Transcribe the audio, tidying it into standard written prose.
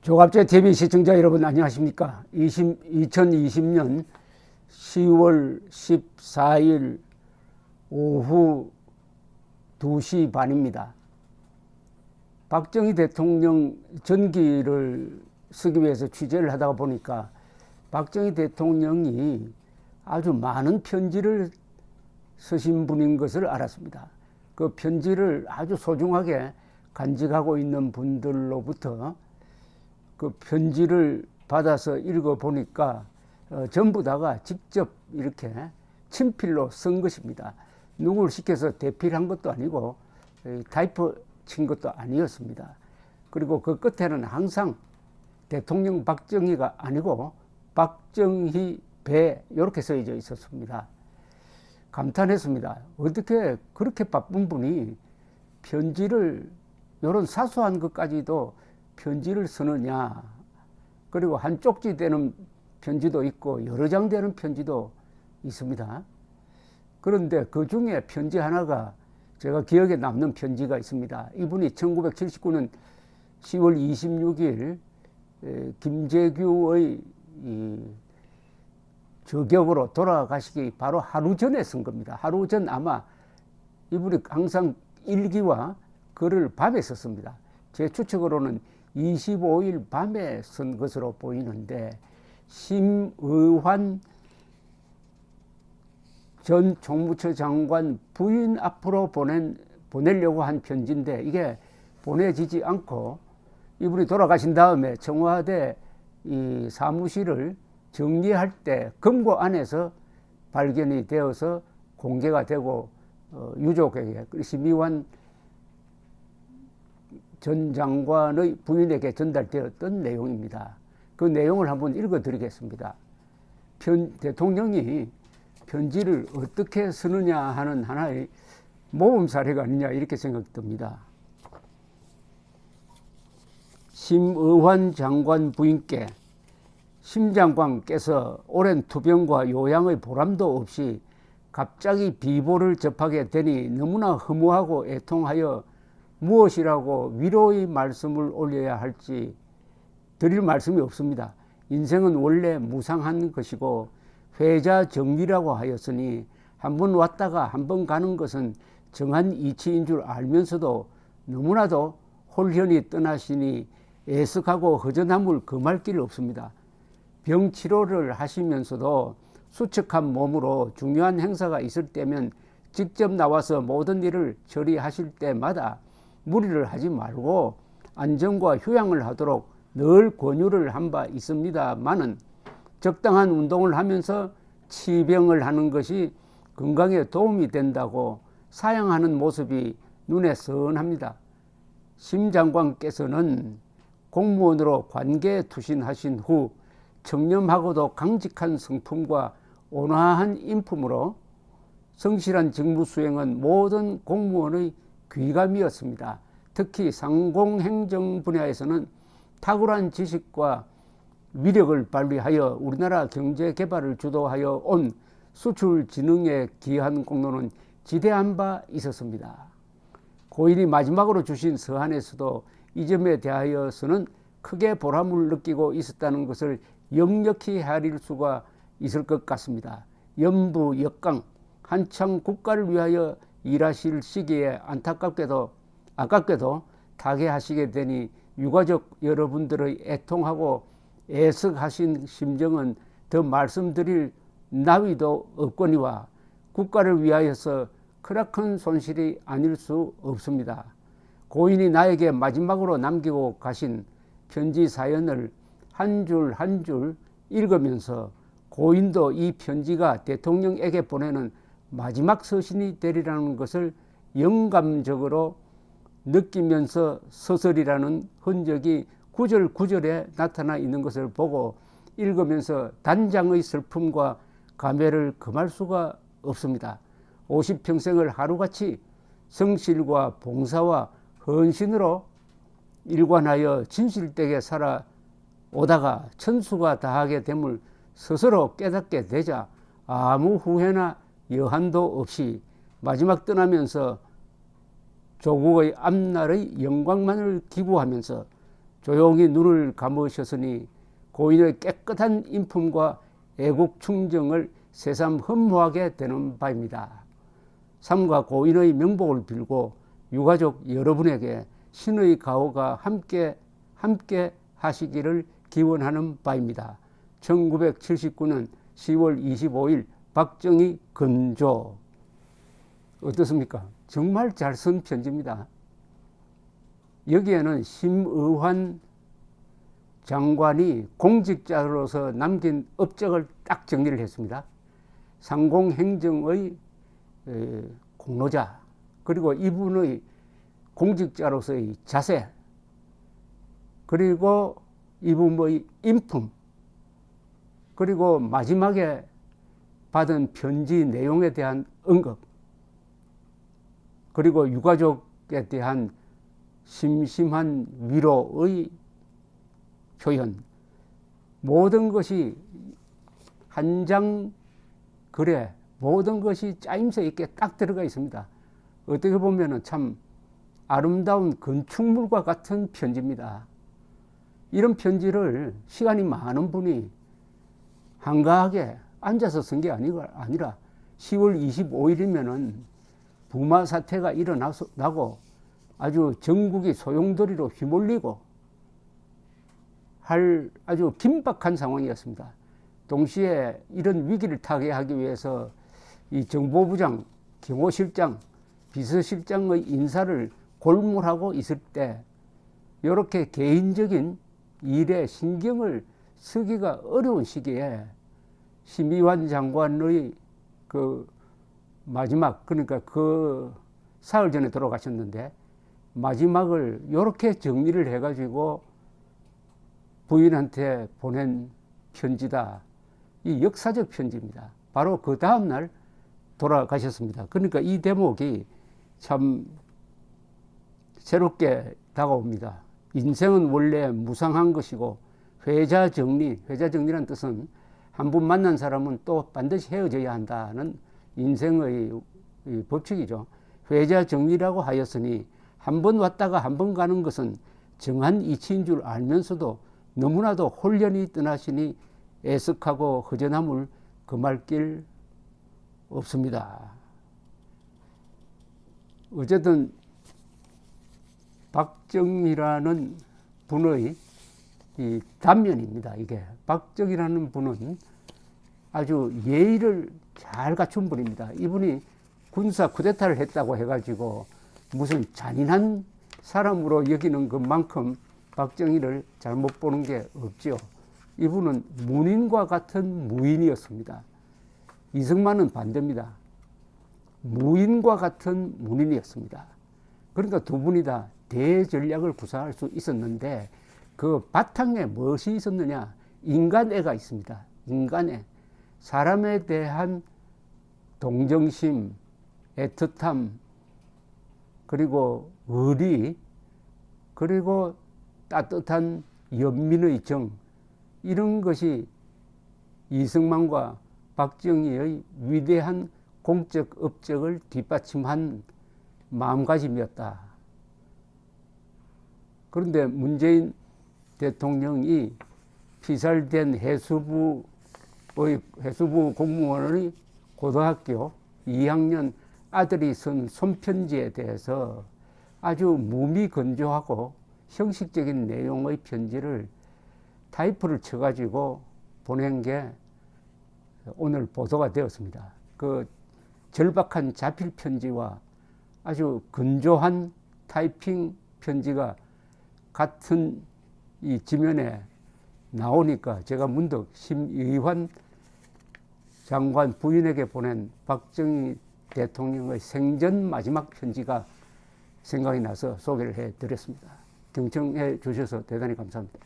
조갑제 TV 시청자 여러분 안녕하십니까? 2020년 10월 14일 오후 2시 반입니다. 박정희 대통령 전기를 쓰기 위해서 취재를 하다가 보니까 박정희 대통령이 아주 많은 편지를 쓰신 분인 것을 알았습니다. 그 편지를 아주 소중하게 간직하고 있는 분들로부터 그 편지를 받아서 읽어보니까 전부 다가 직접 이렇게 친필로 쓴 것입니다. 누구를 시켜서 대필한 것도 아니고 타이프 친 것도 아니었습니다. 그리고 그 끝에는 항상 대통령 박정희가 아니고 박정희 배 이렇게 써져 있었습니다. 감탄했습니다. 어떻게 그렇게 바쁜 분이 편지를 이런 사소한 것까지도 편지를 쓰느냐. 그리고 한 쪽지 되는 편지도 있고 여러 장 되는 편지도 있습니다. 그런데 그 중에 편지 하나가 제가 기억에 남는 편지가 있습니다. 이분이 1979년 10월 26일 김재규의 저격으로 돌아가시기 바로 하루 전에 쓴 겁니다. 하루 전 아마 이분이 항상 일기와 글을 밤에 썼습니다. 제 추측으로는 25일 밤에 쓴 것으로 보이는데 심의환 전 총무처 장관 부인 앞으로 보내려고 한 편지인데 이게 보내지지 않고 이분이 돌아가신 다음에 청와대 이 사무실을 정리할 때 금고 안에서 발견이 되어서 공개가 되고 유족에게 심의환 전 장관의 부인에게 전달되었던 내용입니다. 그 내용을 한번 읽어드리겠습니다. 대통령이 편지를 어떻게 쓰느냐 하는 하나의 모범 사례가 아니냐 이렇게 생각됩니다. 심의환 장관 부인께 심 장관께서 오랜 투병과 요양의 보람도 없이 갑자기 비보를 접하게 되니 너무나 허무하고 애통하여 무엇이라고 위로의 말씀을 올려야 할지 드릴 말씀이 없습니다. 인생은 원래 무상한 것이고 회자 정리라고 하였으니 한번 왔다가 한번 가는 것은 정한 이치인 줄 알면서도 너무나도 홀연히 떠나시니 애석하고 허전함을 금할 길 없습니다. 병 치료를 하시면서도 수척한 몸으로 중요한 행사가 있을 때면 직접 나와서 모든 일을 처리하실 때마다 무리를 하지 말고 안정과 휴양을 하도록 늘 권유를 한 바 있습니다마는 적당한 운동을 하면서 치병을 하는 것이 건강에 도움이 된다고 사양하는 모습이 눈에 선합니다. 심 장관께서는 공무원으로 관계에 투신하신 후 청렴하고도 강직한 성품과 온화한 인품으로 성실한 직무 수행은 모든 공무원의 귀감이었습니다. 특히 상공행정 분야에서는 탁월한 지식과 위력을 발휘하여 우리나라 경제 개발을 주도하여 온 수출 진흥에 기여한 공로는 지대한 바 있었습니다. 고인이 마지막으로 주신 서한에서도 이 점에 대하여서는 크게 보람을 느끼고 있었다는 것을 역력히 헤아릴 수가 있을 것 같습니다. 연부 역강 한창 국가를 위하여 일하실 시기에 아깝게도 타계하시게 되니 유가족 여러분들의 애통하고 애석하신 심정은 더 말씀드릴 나위도 없거니와 국가를 위하여서 크나큰 손실이 아닐 수 없습니다. 고인이 나에게 마지막으로 남기고 가신 편지 사연을 한 줄 한 줄 읽으면서 고인도 이 편지가 대통령에게 보내는 마지막 서신이 되리라는 것을 영감적으로 느끼면서 서설이라는 흔적이 구절구절에 나타나 있는 것을 보고 읽으면서 단장의 슬픔과 감회를 금할 수가 없습니다. 50평생을 하루같이 성실과 봉사와 헌신으로 일관하여 진실되게 살아오다가 천수가 다하게 됨을 스스로 깨닫게 되자 아무 후회나 여한도 없이 마지막 떠나면서 조국의 앞날의 영광만을 기부하면서 조용히 눈을 감으셨으니 고인의 깨끗한 인품과 애국 충정을 새삼 흠모하게 되는 바입니다. 삼가 고인의 명복을 빌고 유가족 여러분에게 신의 가호가 함께 하시기를 기원하는 바입니다. 1979년 10월 25일 박정희 건조. 어떻습니까? 정말 잘 쓴 편지입니다. 여기에는 심의환 장관이 공직자로서 남긴 업적을 딱 정리를 했습니다. 상공행정의 공로자, 그리고 이분의 공직자로서의 자세, 그리고 이분의 인품, 그리고 마지막에 받은 편지 내용에 대한 언급, 그리고 유가족에 대한 심심한 위로의 표현, 모든 것이 한 장 글에 모든 것이 짜임새 있게 딱 들어가 있습니다. 어떻게 보면 참 아름다운 건축물과 같은 편지입니다. 이런 편지를 시간이 많은 분이 한가하게 앉아서 쓴 게 아니라 10월 25일이면은 부마 사태가 일어나고 아주 전국이 소용돌이로 휘몰리고 할 아주 긴박한 상황이었습니다. 동시에 이런 위기를 타개하기 위해서 이 정보부장, 경호실장, 비서실장의 인사를 골몰하고 있을 때 이렇게 개인적인 일에 신경을 쓰기가 어려운 시기에 심의환 장관의 그 마지막, 그러니까 그 사흘 전에 돌아가셨는데 마지막을 이렇게 정리를 해가지고 부인한테 보낸 편지다. 이 역사적 편지입니다. 바로 그 다음날 돌아가셨습니다. 그러니까 이 대목이 참 새롭게 다가옵니다. 인생은 원래 무상한 것이고 회자정리란 뜻은 한 번 만난 사람은 또 반드시 헤어져야 한다는 인생의 법칙이죠. 회자정리라고 하였으니 한 번 왔다가 한 번 가는 것은 정한 이치인 줄 알면서도 너무나도 홀연히 떠나시니 애석하고 허전함을 금할 길 없습니다. 어쨌든 박정희라는 분의 이 단면입니다. 이게 박정희라는 분은 아주 예의를 잘 갖춘 분입니다. 이분이 군사 쿠데타를 했다고 해가지고 무슨 잔인한 사람으로 여기는 것만큼 박정희를 잘못 보는 게 없지요. 이분은 문인과 같은 무인이었습니다. 이승만은 반대입니다. 무인과 같은 문인이었습니다. 그러니까 두 분이 다 대전략을 구사할 수 있었는데 그 바탕에 무엇이 있었느냐? 인간애가 있습니다. 인간애. 사람에 대한 동정심, 애틋함, 그리고 의리, 그리고 따뜻한 연민의 정, 이런 것이 이승만과 박정희의 위대한 공적 업적을 뒷받침한 마음가짐이었다. 그런데 문재인 대통령이 피살된 해수부 공무원의 고등학교 2학년 아들이 쓴 손편지에 대해서 아주 무미건조하고 형식적인 내용의 편지를 타이프를 쳐가지고 보낸 게 오늘 보도가 되었습니다. 그 절박한 자필 편지와 아주 건조한 타이핑 편지가 같은 이 지면에 나오니까 제가 문득 심의환 장관 부인에게 보낸 박정희 대통령의 생전 마지막 편지가 생각이 나서 소개를 해드렸습니다. 경청해 주셔서 대단히 감사합니다.